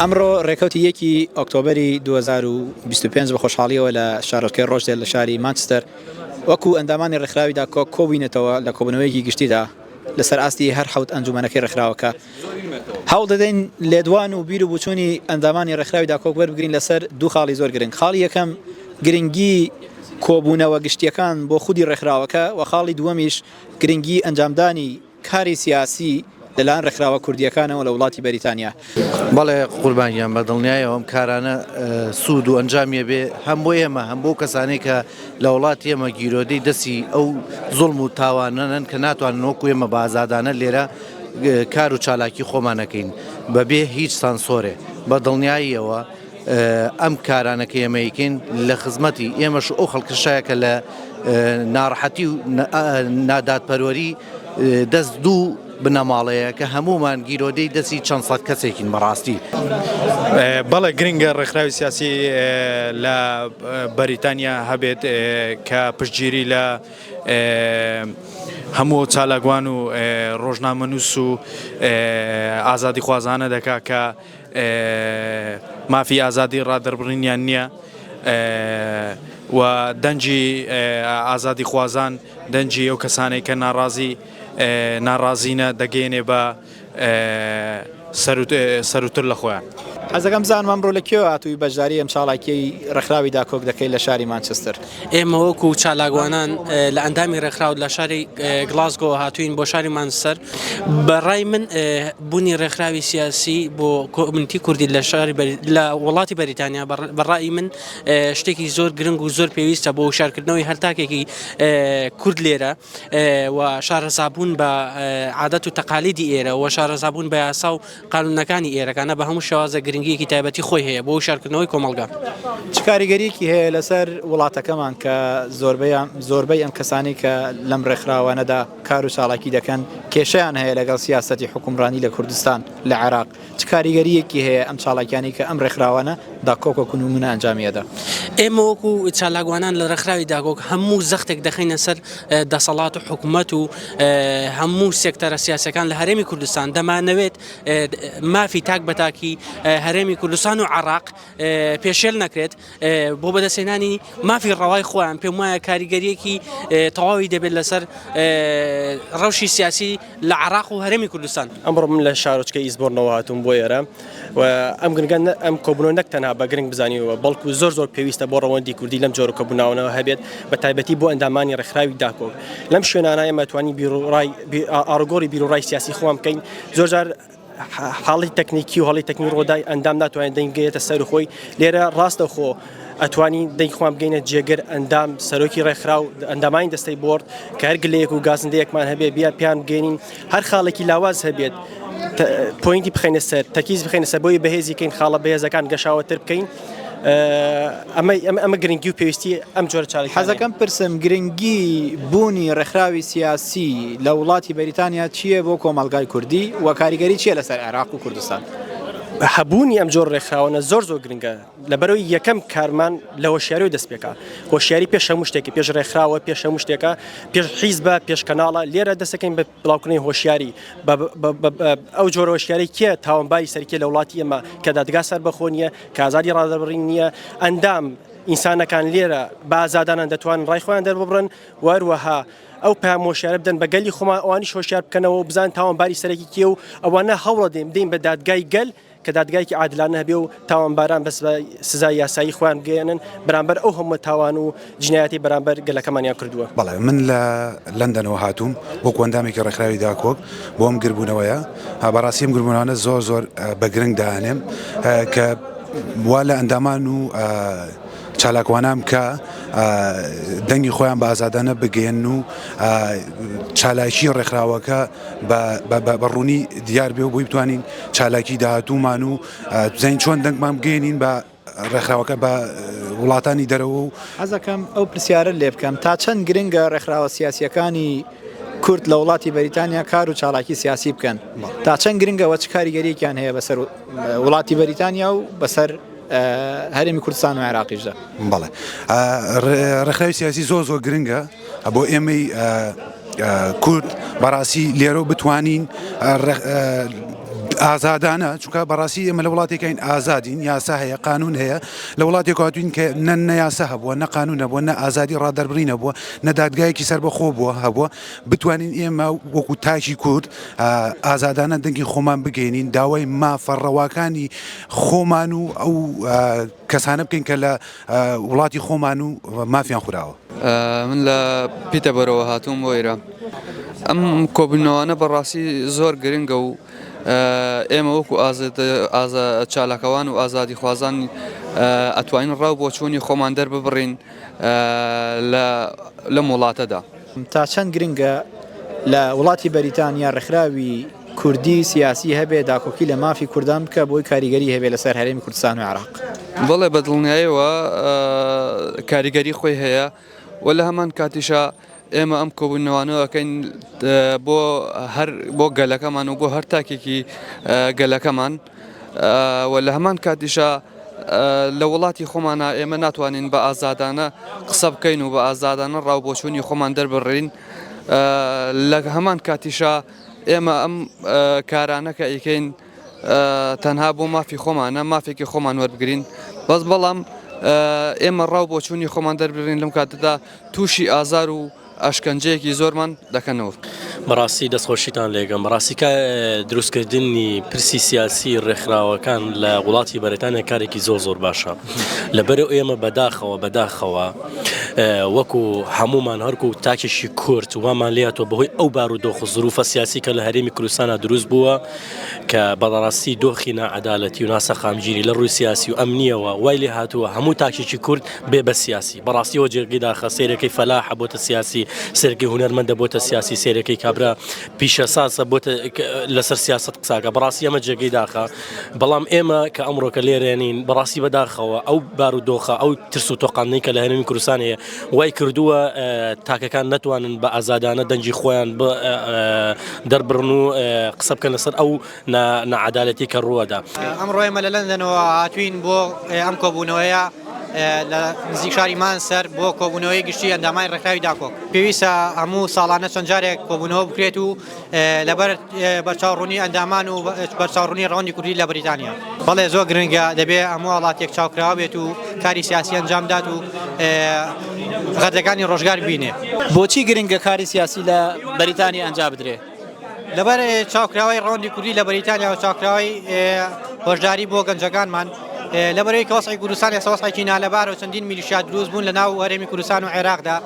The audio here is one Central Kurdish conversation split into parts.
ئەمڕۆ ڕێکەوتی 1 ئۆکتۆبەری 2025 بە خۆشحاڵیەوە لە شارۆچکەی ڕۆژدێل لە شاری مانچستەر وەکو ئەندامانی ڕێکخراویدا کۆبوونێتەوە لە کۆبوونەوەیەکی گشتیدا لەسەر ئاستی هەر حەوت ئەنجومەنەکەی ڕێکخراوەکە هەوڵ دەدەین لێدوان و بیر و بوچوونی ئەندامانی ڕێکخراویدا کۆکبەر بگرین لەسەر دوو خاڵی زۆر گرنگ. خاڵی یەکەم گرنگی کۆبوونەوە گشتیەکان بۆ خودی ڕێکخراوەکە و خاڵی دووەمیش گرنگی ئەنجامدانی کاری سیاسی لەلایەن ڕێکخراوە کوردیەکانەوە لە وڵاتی بەریتانیا. بەڵێ قوربانیان بە دڵنیایەوە ئەم کارانە سوود و ئەنجامیە بێ هەم بۆ ئێمە هەم بۆ کەسانەی کە لە وڵاتی ئێمە گیرۆدەی دەستی ئەو زوڵم و تاوانەن کە ناتوانن وەکو ئێمە بە ئازادانە لێرە کار و چالاکی خۆمانەکەین بەبێ هیچ سانسۆرێ. بە دڵنیاییەوە ئەم کارانەکە ئێمەیکەین لە خزمەتی ئێمەش ئەو خەڵکشایە کە لە ناڕەحەتی و نادادپەروەری دەست دوو بنەماڵەیە کە هەمومان گیرۆدەی دەستی چەند سەد کەسێکین بەڕاستی. بەڵێ گرنگە ڕێکخراوی سیاسی لە بەریتانیا هەبێت کە پشتگیری لە هەموو چالاکوان و ڕۆژنامەنووس و ئازادی خوازانە دەکا کە مافی ئازادی ڕادەربڕینیان نییە و دەنجی ئازادی خوازان دەنجی ئەو کەسانەی کە ناڕازینە دەگەێنێ بە سەروتر لە خۆیان. حەزەکەم بزانم ئەمڕۆ لە کێوە هاتووی بەشداری ئەم چاڵاکیی ڕێکخراویدا کۆک دەکەی لە شاری مانچستەر؟ ئێمە وەکو چالاکوانان لە ئەندامی ڕێکخراو لە شاری گلاسگۆ هاتوین بۆ شاری مانچستەر. بەڕای من بوونی ڕێکخراوی سیاسی بۆ کۆمونیتی کوردی لە وڵاتی بەریتانیا بەڕای من شتێکی زۆر گرنگ و زۆر پێویستە بۆ شارکردنەوەی هەرتاکێکی کورد لێرە و شارەزابوون بە عادەت و تەقالیدی ئێرە و شارەزابوون بە یاسا و قانونەکانی ئێرەکانە بە هەموو شێوازە گرنگیەکی تایبەتی خۆی هەیە بۆ شارکردنەوەی کۆمەڵگا. چ کاریگەریەکی هەیە لەسەر وڵاتەکەمان کە زۆربەی ئەم کەسانی کە لەم ڕێکخراوانەدا کار و چالاکی دەکەن کێشەیان هەیە لەگەڵ سیاسەتی حکومڕانی لە کوردستان لە عێراق؟ چ کاریگەریەکی هەیە ئەم چالاکیانی کە ئەم ڕێکخراوانە داکۆکۆکن و منە ئەنجامیەدا؟ ئێمە وەکو چالاکوانان لە ڕێکخراوی داگۆک هەموو زەختێک دەخینە سەر دەسەڵات و حکوومەت و هەموو سێکتەرە سیاسەکان لە هەرێمی کوردستان دەمانەوێت مافی تاک بەتاکی هەرێمی کوردستان و عێراق پێشێل نەکرێت بۆ بەدەستهێنانی مافی ڕەوای خۆیان. پێم وایە کاریگەریەکی تەواوی دەبێت لەسەر ڕەوشی سیاسی لە عێراق و هەرێمی کوردستان. ئەمڕۆ من لە شارۆچکەی ئیزبۆرنەوە هاتووم بۆ ئێرە و ئەم گرنگە ئەم کۆبوونەوە نەک تەنها بە گرنگ بزانیەوە بەڵکو زۆر پێویستە بۆ ڕەوەندی کوردی لەم جۆرە کۆبوونەوەوە هەبێت بە تایبەتی بۆ ئەندامانی ڕێکخراوی داکۆک. لەم شوێنانە ئەمەتوانی ئاڕگۆڕی بیرۆڕای سیاسی خۆم بکەین. زۆرجار حاڵی تەکنیکی و هەڵی تەکنی ڕۆدای ئەندام ناتوانێت دەنگێتە سەر خۆی. لێرە ڕاستەخۆ ئەتوانی دەی خۆم بگەینە جێگەر ئەندام سەرۆکی ڕێکخراو ئەندامانی دەستەی بۆرد کە هەر گلەیەک و گازندەیەکمان هەبێ بیا پیان بگەینین هەر خاڵێکی لاواز هەبێت پۆینتی بخینە سەر تەکیز بخینە سەر بۆی بەهێزیکەین خاڵە بەهێزەکان گەشاوەتر بکەین. ئەمە گرنگی و پێویستی ئەم جۆرە چاڵی. حەزەکەم پرسم گرنگی بوونی ڕێکخراوی سیاسی لە وڵاتی بەریتانیا چییە بۆ کۆمەڵگای کوردی و کاریگەری چییە لەسەر عێراق و کوردستان؟ هەبوونی ئەم جۆر ڕێکخراوانە زۆر گرنگە لەبەرەوەی یەکەم کارمان لە هۆشیاری دەست پێکا. هۆشیاری پێش هەموو شتێکی پێش ڕێکخراوە پێش هەموو شتێکە پێش حیزبە پێش کەناڵە لێرە دەستەکەین بە بڵاوکردنی هۆشیاری ئەو جۆرە هۆشیاری کێ تاوانباری سەرکێ لە وڵاتی ئێمە کە دادگا سەر بەخۆ نییە کە ئازادی ڕادەبڕین نییە ئەندام ئینسانەکان لێرە بە ئازادانان دەتوانن ڕای خۆیان دەرببڕن وەروەها ئەو پامۆشیارە بدەن بە گەلی خۆمان ئەوانیش هۆشیار بکەنەوە و بزان تاوانباری سەرەکی کێ و ئەوانە هەوڵە دەین بە دادگای گەل کە دادگایکی عادلانە هەبێ و تاوانباران بەس بە سزای یاسایی خۆیان بگەێنن بەرامبەر ئەو هەموو تاوان و جنایەتی بەرامبەر گەلەکەمانیان کردووە. بەڵێ من لە لەندەنەوە هاتووم وەکو ئەندامێکی ڕێکخراوی داکۆک بۆ ئەم گربوونەوەیە بەڕاستی ئەم گربوونەوەانە زۆر بە گرنگ داهێنێم کە وا لە ئەندامان و چالاکوانام کە دەنگی خۆیان بە ئازادانە بگەێن و چالاکی ڕێکخراوەکە بەڕوونی دیار بێ و بۆی بتوانین چالاکی داهاتوومان و زین چۆن دەنگمان بگەێنین بە ڕێکخراوەکە بە وڵاتانی دەرەوە. و حەزەکەم ئەو پرسیارە لێ بکەم تا چەند گرنگە ڕێکخراوە سیاسیەکانی کورد لە وڵاتی بەریتانیا کار و چالاکی سیاسی بکەن تا چەند گرنگەوە چ کاریگەریەکیان هەیە بەسەر وڵاتی بەریتانیا و بەسەر هەرێمی کوردستان و عێراقیشدا؟ بەڵێ ڕێکخراوی سیاسی زۆر گرنگە بۆ ئێمەی کورد بەڕاستی لێرە بتوانین ئازادانە چونکە بەڕاستی ئێمە لە وڵاتێکین ئازادین یاسا هەیە قانون هەیە لە وڵاتێک هاتوین کە نە یاسا هەبووە نە قانون نەبووە نە ئازادی ڕادەربڕی نەبووە نە دادگایەکی سەربەخۆ بووە هەبووە بتوانین ئێمە وەکو تاکی کورد ئازادانە دەنگی خۆمان بگەینین داوای مافەڕەواکانی خۆمان و ئەو کەسانە بکەین کە لە وڵاتی خۆمان و مافیان خوراوە. من لە پیتەبەرەوە هاتووم وەیرە ئەم کۆبوونەوەانە بەڕاستی زۆر گرنگە و ئێمە وەکو چالاکەوان و ئازادی خوازان ئەتوانین ڕاو بۆ چوونی خۆمان دەرببڕین لەم وڵاتەدا. تا چەند گرنگە لە وڵاتی بەریتانیا ڕێکخراوی کوردی سیاسی هەبێ داکۆکی لە مافی کوردان بکە بۆی کاریگەری هەبێ لەسەر هەرێمی کوردستان و عێراق؟ بەڵێ بەدڵنیاییەوە کاریگەری خۆی هەیە و لە هەمان کاتیشە ئێمە ئەم کۆبوونەوانەوەکەین بۆ گەلەکەمان و بۆ هەر تاکێکی گەلەکەمان و لە هەمان کاتیشە لە وڵاتی خۆمانە ئێمە ناتوانین بە ئازادانە قسە بکەین و بە ئازادانە ڕاوبۆچوونی خۆمان دەربڕین لە هەمان کاتیشە ئێمە ئەم کارانە کە ئیکەین تەنها بۆ مافی خۆمانە مافێکی خۆمان وەربگرین بەڵام ئێمە ڕاوبۆچوونی خۆمان دەربڕین لەم کاتەدا تووشی ئازار و ئەشکەنجەیەکی زۆرمان دەکەنەوە. بەڕاستی دەستخۆشیتان لێگەم بەڕاستیکە دروستکردنی پرسی سیاسی ڕێکخراوەکان لە وڵاتی بەریتانیا کارێکی زۆر باشە لەبەرەوە ئێمە بەداخەوە وەکو هەمومان هەرکو تاکێکی کورد وامان لێتەوە بەهۆی ئەو بارودۆخ زروفە سیاسی کە لە هەرێمی کوردستانە دروست بووە کە بەڕاستی دۆخی نائەدالەتی و ناسەخامگیری لە ڕووی سیاسی و ئەمنیەوە وای لێ هاتووە هەموو تاکێکی کورد بێ بە سیاسی بەڕاستیەوە جێگەی داخە سێرەکەی فەلاح بۆتە سیاسی سێرەکەی هونەرمەندە بۆتە سیاسی سێرەکەی کابرا پیشە ساسە بۆتە لەسەر سیاست قساکە بەڕاستی ئەمە جێگەی داخە بەڵام ئێمە کە ئەمڕۆکە لێرێنین بەڕاستی بەداخەوە ئەو بارودۆخە ئەو ترس و تۆقاندنەی کە لە هەرێمی کوردستان هەیە وای کردووە تاکەکان نەتوانن بە ئازادانە دەنجی خۆیان دەربڕن و قسە بکەن لەسەر ئەو نەعەدالەتی کە ڕووەدا. ئەمڕۆ ئێمە لە لەندەنەوە هاتوین بۆ ئەم کۆبوونەوەیە لە نزیک شاری مانچستەر بۆ کۆبوونەوەی گشتی ئەندامانی ڕێکخراوی داکۆک پێویستە هەموو ساڵانە چەند جارێک کۆبوونەوە بکرێت و لەبەر بەرچاوڕوونی ئەندامان و بەرچاوڕوونی ڕەوەندی کوردی لە بەریتانیا بەڵێ زۆر گرنگە دەبێت هەموو وڵاتێک چاوکراوە بێت و کاری سیاسی ئەنجامدات و غەردەکانی ڕۆژگار بینێ. بۆچی گرنگە کاری سیاسی لە بەریتانیا ئەنجام بدرێ؟ لەبەر چاوکراوی ڕەوەندی کوردی لە بەریتانیا و چاوکراوی هۆشداری بۆ گەنجەکانمان لەبەرەوەی کە وەسعی کوردستان ێستا وەسعێکی نالەبارە و چەندین میلیشیا دروست بوون لە ناو هەرێمی کوردستان و عێراقدا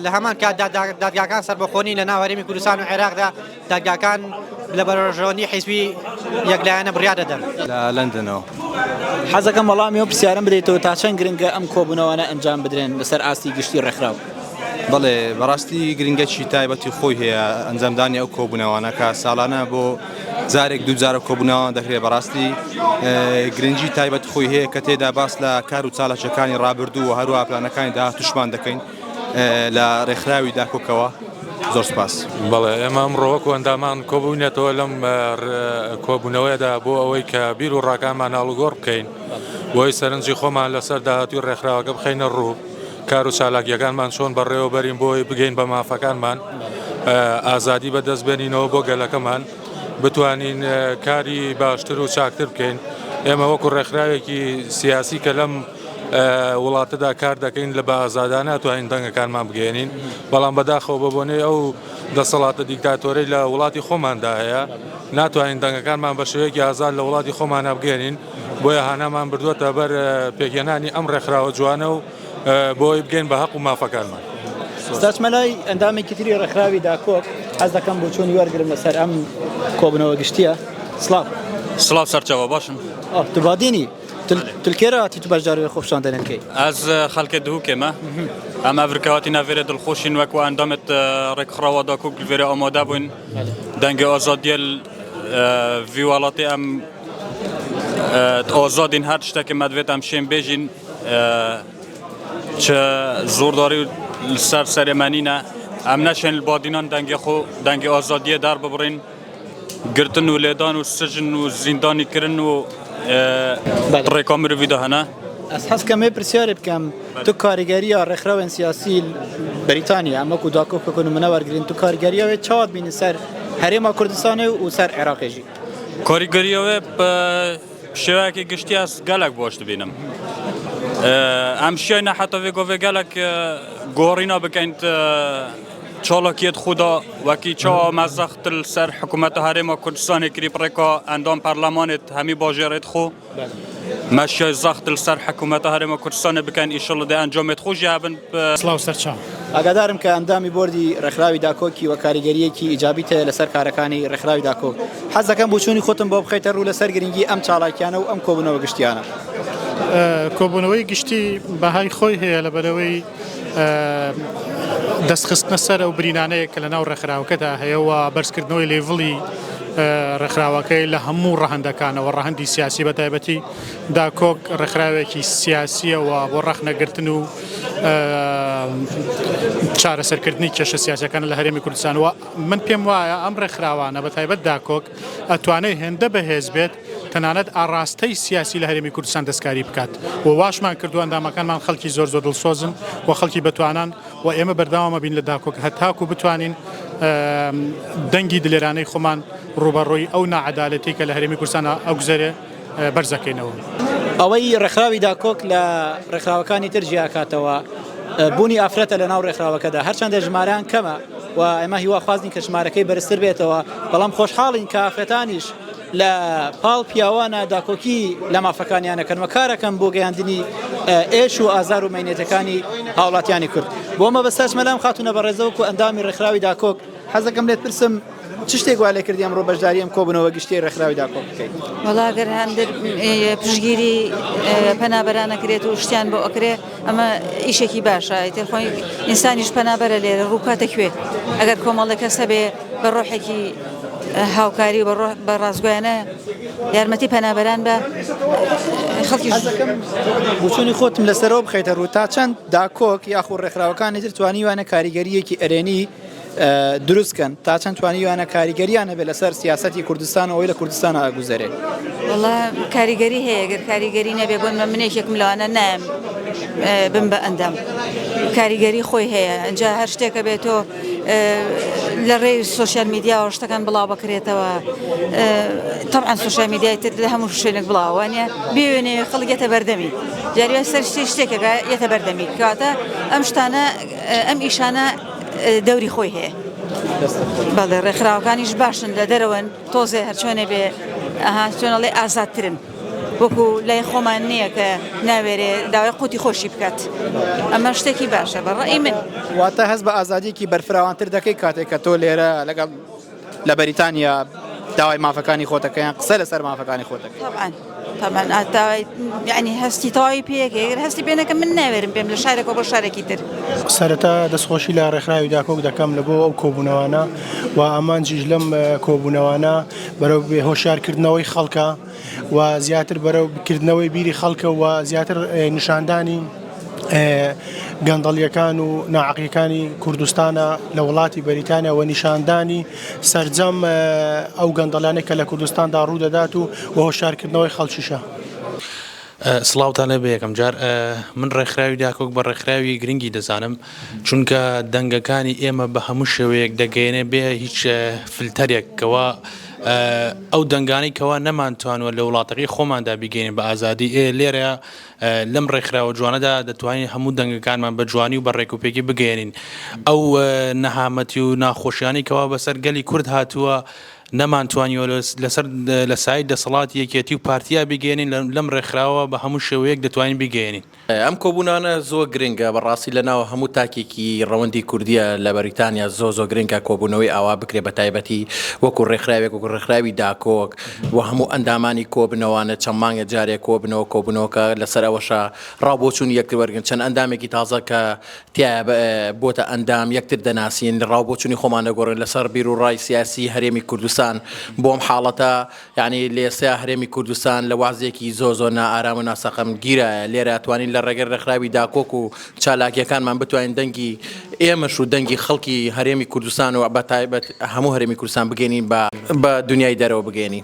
لە هەمان کات دادگاکان سەربەخۆنی لە ناو هەرێمی کوردستان و عێراقدا دادگاکان لە بەرژەوەندی حیزبی یەکلایەنە بڕیار دەدەن. لە لەندەنەوە حەزەکەم وەڵامی و پرسیارم بدەیتەوە تا چەند گرنگە ئەم کۆبوونەوەانە ئەنجام بدرێن لەسەر ئاستی گشتی ڕێکخراو؟ بەڵێ بەڕاستی گرنگەکی تایبەتی خۆی هەیە ئەنجامدانی ئەو کۆبوونەوەانە کە ساڵانە بۆ جارێک دوو جارە کۆبوونەوە دەکرێت بەڕاستی گرنگی تایبەت خۆی هەیە کە تێدا باس لە کار و چالاکیەکانی ڕابردوو و هەروە پلانەکانی داهاتووشمان دەکەین لە ڕێکخراوی داکۆکەوە. زۆر سپاس. بەڵێ ئێمە ئەمڕۆ وەکو ئەندامان کۆبوونێتەوە لەم کۆبوونەوەیەدا بۆ ئەوەی کە بیر و ڕاکانمان هەڵگۆڕ بکەین بۆی سەرنجی خۆمان لەسەر داهاتووی ڕێکخراوەکە بخەینە ڕوو کار و چالاکیەکانمان چۆن بەڕێوە بەرین بۆی بگەین بە مافەکانمان ئازادی بەدەست بێنینەوە بۆ گەلەکەمان بتوانین کاری باشتر و چاکتر بکەین. ئێمە وەکو ڕێکخراوێکی سیاسی کە لەم وڵاتەدا کار دەکەین لە بە ئازادانە توانین دەنگەکانمان بگەێنین بەڵام بەداخەوە بە بۆنەی ئەو دەسەڵاتە دیکتاتۆرەی لە وڵاتی خۆماندا هەیە ناتوانین دەنگەکانمان بە شێوەیەکی ئازاد لە وڵاتی خۆمانە بگەێنین بۆیە هانامان بردووەتە بەر پێکهێنانی ئەم ڕێکخراوە جوانە و بۆی بگەین بە حەق و مافەکانمان. ستاچمەلای ئەندامێکی تری ڕێکخراوی داکۆک حەز دەکەم بۆ چۆنی وەرگرم لەسەر ئەم کۆبنەوە گشتیە. سڵاو سەرچاوە باشم. تو بادینی تلکێرە هاتی تو بەشداروی خۆشاندنەکەی ئەز خەڵکێ دووکێمە ئەم ئەڤریکاواتی ناوێرە دڵخۆشین وەکو ئەندامێت ڕێکخراوە داکۆک لێرە ئامادە بووین دەنگی ئازادیە ڤی وڵاتی ئەم ئازادین هەر شتێکی مەدوێت ئەم شێن بێژین چه زۆرداری سەر سەرێمەنینە ئەم نەچێن بادینان دەنگی ئازادیە دار ببڕین گرتن و لێدان و سژن و زیندانی کردن و ڕێکا مرۆڤیدا هەنا. ئەس حەزکەمێ پرسیارێ بکەم تو کاریگەریە ڕێکخراوێن سیاسی بەریتانیا ئەمەکو داکۆکەکەن و منە وەرگرین تو کاریگەریاوێ چاوات بینی سەر هەرێما کوردستانی و سەر عێراقێژی؟ کاریگەریەوە شێوەیەکی گشتی گەلک بۆش دەبینم ئەم شیای نەحەتەوێ گۆڤێ گەلک گۆڕینا بکەین چاڵکیت خدا وەکی چا مەزەختل سەر حکوومەتە هەرێمە کوردستانی کری پڕێکا ئەندام پەرلەمانێت هەمی باژێڕێت خۆ مەشیای زەختل سەر حکوومەتە هەرێمە کوردستانی بکەن ئیشەڵە دە ئەنجامێت خۆش یابن سلااو سەرچاو ئاگادارم کە ئەندامی بۆردی ڕێکخراوی داکۆکی و کاریگەریەکی ئیجابیتە لەسەر کارەکانی ڕێکخراوی داکۆک حەز دەکەم بۆچوونی خۆتم بۆ بخەیتە ڕوو لەسەر گرنگی ئەم چاڵاکیانە و ئەم کۆبوونەوە گشتیانە کۆبوونەوەی گشتی بەهای خۆی هەیە لە بەرەوەی دەستخستنە سەر ئەو برینانەیە کە لە ناو ڕێکخراوەکەدا هەیەەوە بەرزکردنەوەی لێڤڵی ڕێکخراوەکەی لە هەموو ڕەهەندەکانەوە ڕەهەندی سیاسی بە تایبەتی داکۆک ڕێکخراوێکی سیاسیەوە بۆ ڕەخنەگرتن و چارەسەرکردنی کێشە سیاسەکان لە هەرێمی کوردستانەوە من پێم وایە ئەم ڕێکخراوانە بە تایبەت داکۆک ئەتوانێت هێندە بەهێز بێت تەنانەت ئاڕاستەی سیاسی لە هەرێمی کوردستان دەستکاری بکات و واشمان کردو ئەندامەکانمان خەڵکی زۆر دڵسۆزن و خەڵکی بتوانان و ئێمە بەرداوامە بین لە داکۆک هەتاکو بتوانین دەنگی دلێرانەی خۆمان ڕوبەڕۆی ئەو نەعەدالەتی کە لە هەرێمی کوردستانە ئەو گوزەرێ بەرزەکەینەوە ئەوەی ڕێکخراوی داکۆک لە ڕێکخراوەکانی تر جیاکاتەوە بوونی ئافرەتە لە ناو ڕێکخراوەکەدا هەرچەندە ژمارەیان کەمە و ئێمە هیواخوازنین کە ژمارەکەی بەرزتر بێتەوە بەڵام خۆشحاڵین کە ئافرەتانیش لە پاڵ پیاوانە داکۆکی لە مافەکانیانەکەن و کارەکەن بۆ گەیاندنی ئێش و ئازار و مەینێتەکانی هاوڵاتیانی کورد بۆمە بەسەرچ مەلام خاتونە بە ڕێزەوەکو ئەندامی ڕێکخراوی داکۆک حەزەکەم لێت پرسم چ شتێک وا لێ کردی ئەمڕۆ بەشداری ئەم کۆبوونەوە گشتی ڕێکخراوی داکۆک بکەیت وەڵا ئەگەر هەندێک پشتگیری پەنابەرانەکرێت و شتیان بۆ ئەکرێ ئەمە ئیشێکی باشە ئیتر خۆی ئینسانیش پەنابەرە لێرە ڕووکاتە کوێ ئەگەر کۆمەڵێک کەسە بێ بە ڕۆحێکی هاوکاری و بە ڕازگویانە یارمەتی پەنابەران بە خەڵکی بچوونی خۆتم لەسەرەوە بخەیتە ڕوو تا چەند داکۆک یاخۆ ڕێکخراوەکانی تر توانیوانە کاریگەریەکی ئەرێنی دروستکەن تا چەند توانیوانە کاریگەریانە بێت لەسەر سیاسەتی کوردستان و ئەوەی لە کوردستانە ئاگوزارێت وڵا کاریگەری هەیە گەر کاریگەری نەبێ بۆن منێکێکم لەوانە نام بم بە ئەندام کاریگەری خۆی هەیە ئەجا هەر شتێکە بێتۆ لە ڕێی سوۆسیال میدیاوە شتەکان بڵاو بکرێتەوە طبعا سوۆسیال میدیای تر لە هەموو شوێنێک بڵاوانە بێوێنێ خەڵک یەتە بەردەمی جاریوە سەر شتێکەکە یەتە بەردەمی کاتە ئەم شتانە ئەم ئیشانە دەوری خۆی هەیە بەڵێ ڕێکخراوەکانیش باشن لە دەرەوەن تۆزێ هەرچۆنێ بێ چۆنەڵێ ئازادترن وەکو لای خۆمان نییە کە ناوێرێ داوای قوتی خۆشی بکات ئەمە شتێکی باشە بەڕێی من واتە هەست بە ئازادیکی بەرفراوانتر دەکەی کاتێک کە تۆ لێرە لەگەڵ لە بەریتانیا داوای مافەکانی خۆتەکەیان قسە لەسەر مافەکانی خۆتەکە طبعا ئاتاوای یعنی هەستی تەواوی پێەکەی هەستی پێنەکە من ناوێرم پێم لە شارێکەوە بۆ شارێکی تر سەرەتا دەستخۆشی لە ڕێکخراوی داکۆک دەکەم لە بۆ ئەو کۆبوونەوانە و ئامانجیش لەم کۆبوونەوانە بەرەو هۆشیارکردنەوەی خەڵکە و زیاتر بەرەو بکردنەوەی بیری خەڵکە و زیاتر نیشاندانی گەندەڵیەکان و ناعەقیەکانی کوردستانە لە وڵاتی بەریتانیا و نیشاندانی سەرجەم ئەو گەندەڵانێک کە لە کوردستاندا ڕوودەدات و هۆشیارکردنەوەی خەڵکیشە. سڵاوتان لێ بە یەکەم جار من ڕێکخراوی داکۆک بە ڕێکخراوی گرنگی دەزانم چونکە دەنگەکانی ئێمە بە هەموو شێوەیەک دەگەێنێ بێ هیچ فلتەرێکەوە ئەو دەنگانی کەوا نەمانتوانوە لە وڵاتەکەی خۆماندا بیگەینین بە ئازادی لێرە لەم ڕێکخراوە جوانەدا دەتوانین هەموو دەنگەکانمان بە جوانی و بە ڕێکوپێکی بگەێنین ئەو نەهامەتی و ناخۆشیانی کەوا بەسەر گەلی کورد هاتووە نەمانتوانیوە لەسەر لە سای دەسەڵاتی یەکێتی و پارتیا بگەێنین لەم ڕێکخراوە بە هەموو شێوەیەک دەتوانین بگەێنین ئەم کۆبوونانە زۆر گرنگە بەڕاستی لەناوە هەموو تاکێکی ڕەوەندی کوردیە لە بەریتانیا زۆر گرنگە کۆبوونەوەی ئاوا بکرێ بە تایبەتی وەکو ڕێکخراوێک وەکو ڕێکخراوی داکۆک و هەموو ئەندامانی کۆبنەوەوانە چەند مانگە جارێک کۆبوونەوەکە لەسەر ئەوەشە ڕاوبۆچوون یەکتر وەرگن چەند ئەندامێکی تازە کە تیا بۆتە ئەندام یەکتر دەناسین ڕاوبۆچوونی خۆمانە گۆڕن لەسەر بیر و ڕای سیاسی هەرێمی کوردستان بۆم حاڵەتە یعنی لێسیا هەرێمی کوردستان لە وازێکی زۆر نائارام و ناسەقەم گیرە لێرە توانین لە ڕێگەر ڕێکخراوی داکۆک و چالاکیەکانمان بتوانین دەنگی ئێمەش و دەنگی خەڵکی هەرێمی کوردستان و بە تایبەت هەموو هەرێمی کوردستان بگەینین بە دنیای دەرەوە بگەینی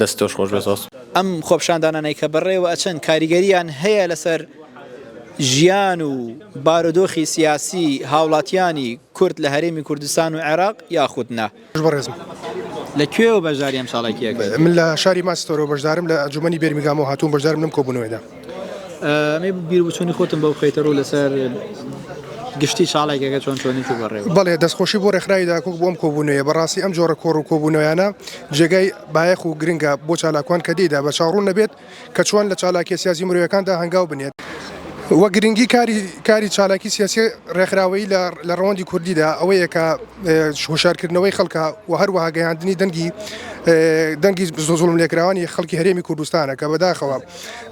دەستۆش خۆش بێزۆس ئەم خۆپشاندانانەی کە بەڕێوە ئەچەند کاریگەریان هەیە لەسەر ژیان و بارودۆخی سیاسی هاوڵاتیانی کورد لە هەرێمی کوردستان و عێراق یاخودنا بەڕێزم لەکوێ و بەشداری ئەم ساڵێکیەکە من لە شاری ماستۆرەوە بەشدارم لە ئەنجومەنی بێرمیگام و هاتووم بەشدارم لەم کۆبوونەوەیدا ئەمێ بیربوچۆنی خۆتم بەو بخەیتەوە لەسەر گشتی ساڵێکەکە چۆن چۆنی و بەڕێوە بەڵێ دەستخۆشی بۆ ڕێکخراوی داکۆک بۆم کۆبوونەوەیە بەڕاستی ئەم جۆرە کۆڕ و کۆبوونەوەیانە جێگای بایەخ و گرنگە بۆ چالاکوان کە دێدا بە چاڕوون نەبێت کە چۆن لە چالاکی سیاسی مرۆیەکاندا هەنگاو بنێت وە گرنگی کاری چالاکی سیاسی ڕێکخراوەیی لە ڕەوەندی کوردیدا ئەوەیە کە هۆشارکردنەوەی خەڵکە و هەروەها گەیاندنی دەنگی زۆڵم لێکراوانی خەڵکی هەرێمی کوردستانە کە بەداخەوە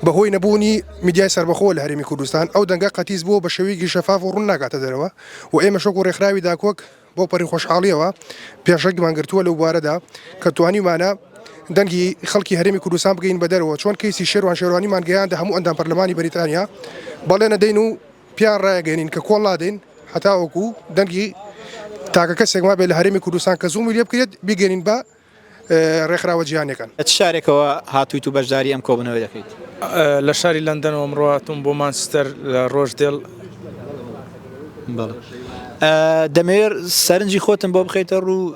بەهۆی نەبوونی میدیای سەربەخۆ لە هەرێمی کوردستان ئەو دەنگە قەتیز بووە بە شێوەیەکی شەفاف و ڕوون ناکاتە دەرەوە و ئێمە شەک و ڕێکخراوی داکۆک بۆ پەری خۆشحاڵیەوە پێشەکمان گرتووە لەو بوارەدا کە توانیمانە دەنگی خەڵکی هەرێمی کوردستان بگەین بە دەرەوە چۆن کەیسی شێروانیمان گەیاندە هەموو ئەندام پەرلەمانی بەریتانیا بەڵێنە دەین و پیان ڕایگەێنین کە کۆڵ نادەین هەتاوەکو دەنگی تاکە کەسێکما بێت لە هەرێمی کوردستان کە زوومی لێ بکرێت بیگەێنین بە ڕێکخراوە جیهانیەکان چ شارێکەوە هاتوویت و بەشداری ئەم کۆبوونەوەی دەکەیت لە شاری لەندەنەوە ئەمڕۆ هاتووم بۆ مانچستەر لە ڕۆژدێڵ دەمەوێت سەرنجی خۆتم بۆ بخەیتە ڕوو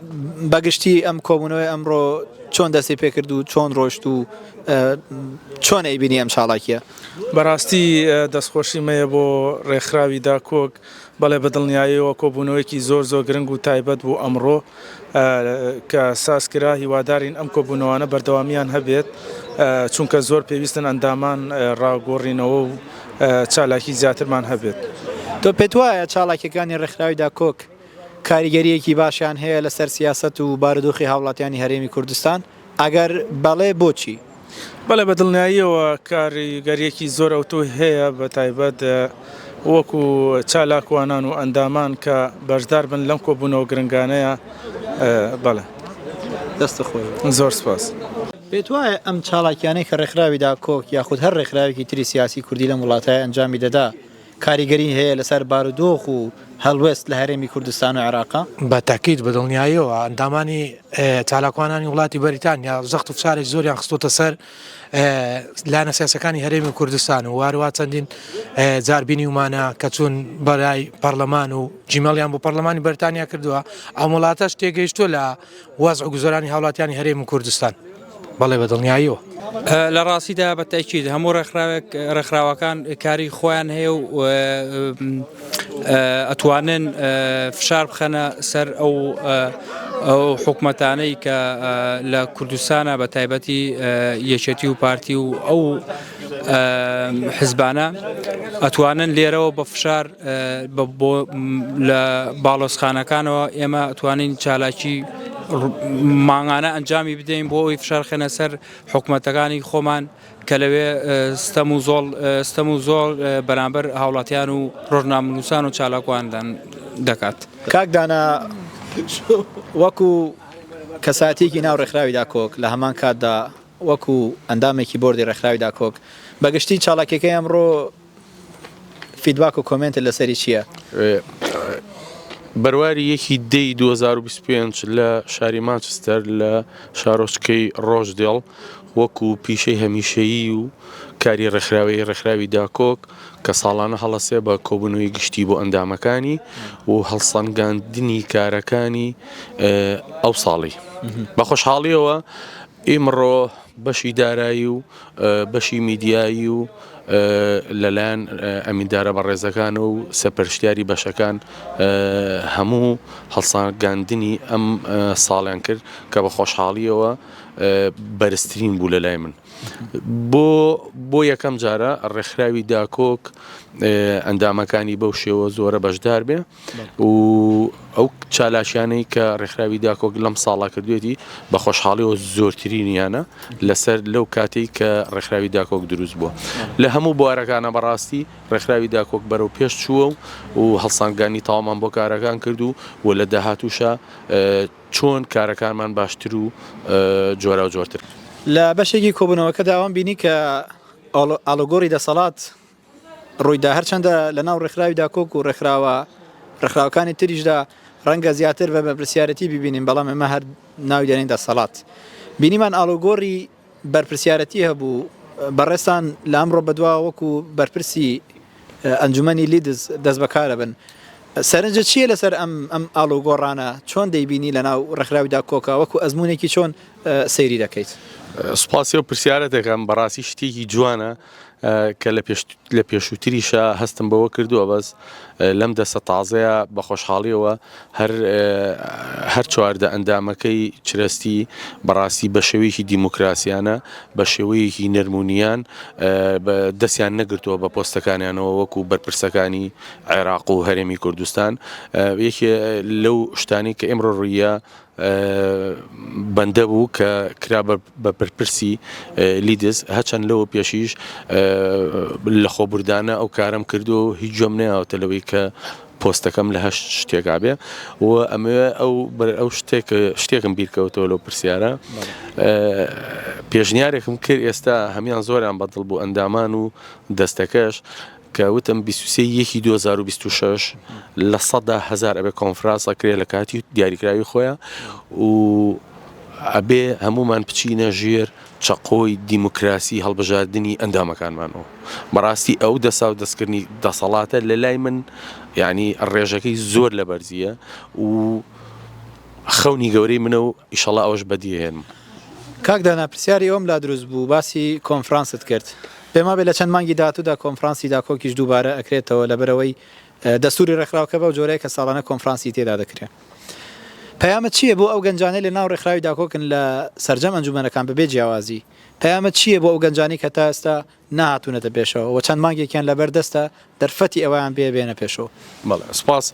بەگشتی ئەم کۆبوونەوەی ئەمڕۆ چۆن دەستی پێکرد و چۆن ڕۆشت و چۆن ئەیبینی ئەم ساڵاکیە بەڕاستی دەستخۆشی مەیە بۆ ڕێکخراوی داکۆک بەڵێ بەدڵنیاییەوە کۆبوونەوەیکی زۆر گرنگ و تایبەت بوو ئەمڕۆ کە سازکرا هیوادارین ئەم کۆبوونەوەانە بەردەوامیان هەبێت چونکە زۆر پێویستن ئەندامان ڕاگۆڕینەوە و چالاکی زیاترمان هەبێت تۆ پێت وایە چالاکیەکانی ڕێکخراوی داکۆک کاریگەریەکی باشیان هەیە لەسەر سیاست و بارودۆخی هاوڵاتیانی هەرێمی کوردستان ئەگەر بەڵێ بۆچی بەڵێ بەدڵنیاییەوە کاریگەریەکی زۆر ئەوتۆ هەیە بە تایبەت وەکو چالاکوانان و ئەندامان کە بەشدار بن لەم کۆبوونەوە گرنگانەیە بەڵێ دەستە خۆی زۆر سپاس پێت وایە ئەم چالاکیانەی کە ڕێکخراوی داکۆک یاخود هەر ڕێکخراوێکی تری سیاسی کوردی لەم وڵاتایە ئەنجامی دەدا کاریگەری هەیە لەسەر بارودۆخ و هەڵوێست لە هەرێمی کوردستان و عێراقا بە تاکید بەدڵنیاییەوە ئەندامانی چالاکوانانی وڵاتی بەریتانیا زەخت و فشارێک زۆریان خستۆتە سەر لایەنە سیاسەکانی هەرێمی کوردستان و وارووا چەندین جاربینی ومانە کە چوون بەلای پەرلەمان و جیمەڵیان بۆ پەرلەمانی بەریتانیا کردووە ئەو وڵاتەش تێگەیشتووە لە وەزع و گوزەرانی هاوڵاتیانی هەرێمی کوردستان بەڵێ بەدڵنیاییەوە لە ڕاستیدا بە تاکید هەموو ڕێکخراوەکان کاری خۆیان هەیە و ئەتوانن فشار بخەنە سەر ئەو حکومەتانەی کە لە کوردستانە بە تایبەتی یەکێتی و پارتی و ئەو حزبانە ئەتوانن لێرەوە بە فشار لە باڵۆزخانەکانەوە ئێمە ئەتوانین چالاکی ماڭانە ئەنجامی بدەین بۆ ئەوی فشارخێنە سەر حکومەتەکانی خۆمان کە لەوێ ستەم و زۆڵ بەرامبەر هاوڵاتیان و ڕۆژنامەنووسان و چالاکواندان دەکات. کاکدانا وەکو کەساتێکی ناو ڕێکخراوی داکۆک لە هەمان کاتدا وەکو ئەندامێکی بۆردی ڕێکخراوی داکۆک بەگشتی چالاکیەکەی ئەمڕۆ فیدباک و کۆمنتت لەسەری چییە؟ بەرواری یەکی دەی 2025 لە شاری مانچستەر لە شارۆچکەی ڕۆژدێڵ وەکو پیشەی هەمیشەیی و کاری ڕێکخراوی داکۆک کە ساڵانە هەڵەسێ بە کۆبوونەوەی گشتی بۆ ئەندامەکانی و هەڵسەنگاندنی کارەکانی ئەو ساڵی بە خۆشحاڵیەوە ئیمڕۆ بەشی دارایی و بەشی میدیایی و لەلایەن ئەمیندارە بەڕێزەکان و سەپەرشتیاری بەشەکان هەموو هەڵسەنگاندنی ئەم ساڵیان کرد کە بە خۆشحاڵیەوە بەرزترین بوو لە لای من بۆ یەکەم جارە ڕێکخراوی داکۆک ئەندامەکانی بەو شێوە زۆرە بەشدار بێ و ئەو چالاشیانەی کە ڕێکخراوی داکۆک لەم ساڵا کردوێتی بە خۆشحاڵیەوە زۆرترینیانە لەسەر لەو کاتێک کە ڕێکخراوی داکۆک دروست بووە لە هەموو بوارەکانە بەڕاستی ڕێکخراوی داکۆک بەرەو پێش چووە و هەڵسانگانی تاوامان بۆ کارەکان کردو و لە داهاتووشە چۆن کارەکانمان باشتر و جۆرە و جۆرتر لە بەشێکی کۆبوونەوەکە داوام بینی کە ئالۆگۆری دەسەڵات ڕوویدا هەرچەندە لە ناو ڕێکخراوی داکۆک و ڕێکخراوەکانی تریشدا ڕەنگە زیاتر بە بەرپرسیارەتی ببینین بەڵام ئێمە هەر ناوی دەنین دەسەڵات بینیمان ئالۆگۆری بەرپرسیارەتی هەبوو بەڕێستان لە ئەمڕۆ بەدوا وەکو بەرپرسی ئەنجومەنی لیدز دەست بەکارە بن سەرنجە چییە لەسەر ئەم ئاڵوگۆڕانە چۆن دەیبینی لە ناو ڕێکخراویدا کۆکە وەکو ئەزمونێکی چۆن سەیری دەکەیت سوپاسی و پرسیارە دەکەم بەڕاستی شتێکی جوانە کە لە پێشووتریشە هەستم بەوە کردووە بەس لەم دەسە تازەیە بە خۆشحاڵیەوە هەر چواردە ئەندامەکەی چرەستی بەڕاستی بە شێوەیەکی دیموکراسیانە بە شێوەیەکی نەرمونیان دەستیان نەگرتووە بە پۆستەکانیانەوە وەکو بەرپرسەکانی عێراق و هەرێمی کوردستان یەکێ لەو شتانی کە ئێمڕۆ ڕوویە بەندە بوو کە کرا بە بەرپرسی لیدز هەچەند لەوە پێشیش لە خۆبوردانە ئەو کارم کردو و هیچ جۆم نەیاوەتە لەوەی کە پۆستەکەم لە هەشت شتێکا بێ و ئەمەوێ ئەو شتێکم بیرکەوتەوە لەو پرسیارە پێشنیارێکم کرد ئێستا هەمیان زۆریان بەدڵ بوو ئەندامان و دەستەکەش کە وتم 23/1/2026 لە 100,000 ئەبێ کۆنفرانسە کرێ لە کاتی دیاریکراوی خۆیان و ئەبێ هەمومان بچینە ژێر چەقۆی دیموکراسی هەڵبژاردننی ئەندامەکانمانەوە بەڕاستی ئەو دەسا و دەستکردنی دەسەڵاتە لە لای من یعنی ڕێژەکەی زۆر لە بەرزیە و خەونی گەورەی منە و ئیشەڵا ئەوەش بەدیهێنم کاکدانا پرسیاری ئەوم لا دروست بوو باسی کۆنفرانست کرد پێما بێ لە چەند مانگی داهاتوودا کۆنفرانسی داکۆکیش دووبارە ئەکرێتەوە لەبەرەوەی دەستوری ڕێکخراوەکە بەو جۆرەیە کە ساڵانە کۆنفرانسی تێدا دەکرێت پەیامە چییە بۆ ئەو گەنجانەی لە ناو ڕێکخراوی داکۆکن لە سەرجەم ئەنجومەنەکان بەبێ جیاوازی پەیامە چییە بۆ ئەو گەنجانی کە تا ئێستا نهاتوونەتە پێشەوە و چەند مانگێکیان لەبەردەستە دەرفەتی ئەویان بێنە پێشەوە بەڵێ سپاس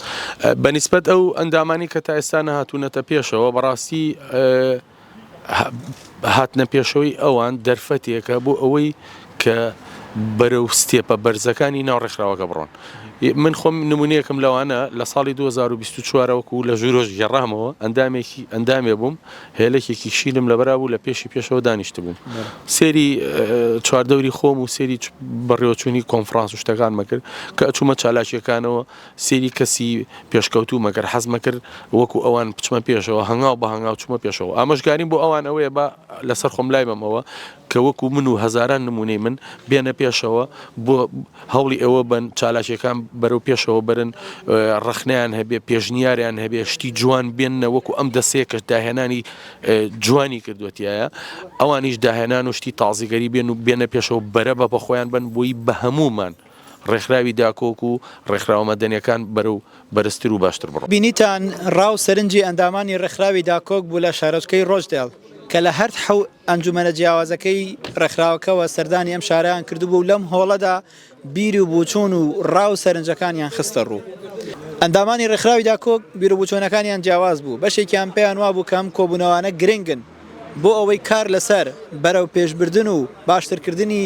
بەنسبەت ئەو ئەندامانی کە تا ئێستا نهاتوونەتە پێشەوە بەڕاستی هاتنە پێشەوەی ئەوان دەرفەتێکە بۆ ئەوەی کە بەرەو ستێپە بەرزەکانی ناو ڕێکخراوەکە بڕۆن من خۆم نمونەیەکم لەوانە لە ساڵی 2024 وەکو لە ژوورۆژ گەڕامەوە ئەندامێ بووم هێلێکێکی شیلم لەبەرا بوو لە پێشەوە دانیشت بووم سێری چواردەوری خۆم و سێری بەڕێوەچوونی کۆنفرانس و شتەکان مەکرد کە ئەچوومە چالاکیەکانەوە سێری کەسی پێشکەوتوو مەکرد حەز مەکرد وەکو ئەوان بچمە پێشەوە هەنگاو بە هەنگاو چوومە پێشەوە ئامۆژگاریم بۆ ئەوان ئەوەیە بە لەسەر خۆم لای بمەوە کە وەکو من و هەزاران نمونەی من بێنە پێشەوە بۆ هەوڵی ئەوە بن چالاکیەکان بەرەو پێشەوە برن ڕخنیان هەبێ پێشنیاریان هەبێ شتی جوان بێنە وەکو ئەم دەسەیە کە داهێنانی جوانی کردوەتیایە ئەوانیش داهێنان و شتی تازیگەری بێن و بێنە پێشەوە بەرە بە بەخۆیان بن بۆی بە هەمومان ڕێکخراوی داکۆک و ڕێکخراوە مەدەنیەکان بەرەو بەرزتر و باشتر بڕۆ بینیتان ڕاو سەرنجی ئەندامانی ڕێکخراوی داکۆک بوو لە شارۆچکەی ڕۆژدێڵ کە لە هەر ئەنجومەنە جیاوازەکەی ڕێکخراوەکەەوە سەردانی ئەم شارەیان کردوبوو و لەم هۆڵەدا بیری و بوچوون و ڕاو سەرنجەکانیان خستە ڕوو ئەندامانی ڕێکخراوی داکۆک بیر و بوچۆنەکانیان جیاواز بوو بەشێکیان پێیان وا بوو کەم کۆبوونەوانە گرنگن بۆ ئەوەی کار لەسەر بەرەو پێشبردن و باشترکردنی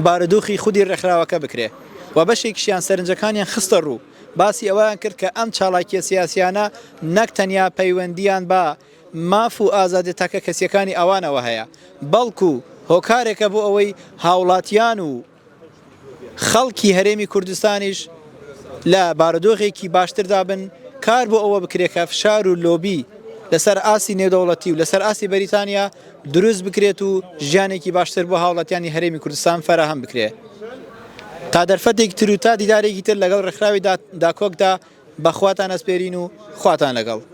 بارودۆخی خودی ڕێکخراوەکە بکرێ و بەشێکیان سەرنجەکانیان خستە ڕوو باسی ئەویان کرد کە ئەم چاڵاکیە سیاسیانە نەک تەنیا پەیوەندیان بە ماف و ئازادی تاکە کەسیەکانی ئەوانەوە هەیە بەڵکو هۆکارێکە بۆ ئەوەی هاوڵاتیان و خەڵکی هەرێمی کوردستانیش لە بارودۆخێکی باشتردا بن کار بۆ ئەوە بکرێت کە فشار و لۆبی لەسەر ئاسی نێودەوڵەتی و لەسەر ئاسی بەریتانیا دروست بکرێت و ژیانێکی باشتر بۆ هاوڵاتیانی هەرێمی کوردستان فەرەهەم بکرێت تا دەرفەتێک تر و تا دیدارێکی تر لەگەڵ ڕێکخراوی داکۆکدا بەخواتان ئەسپێرین و خواتان لەگەڵ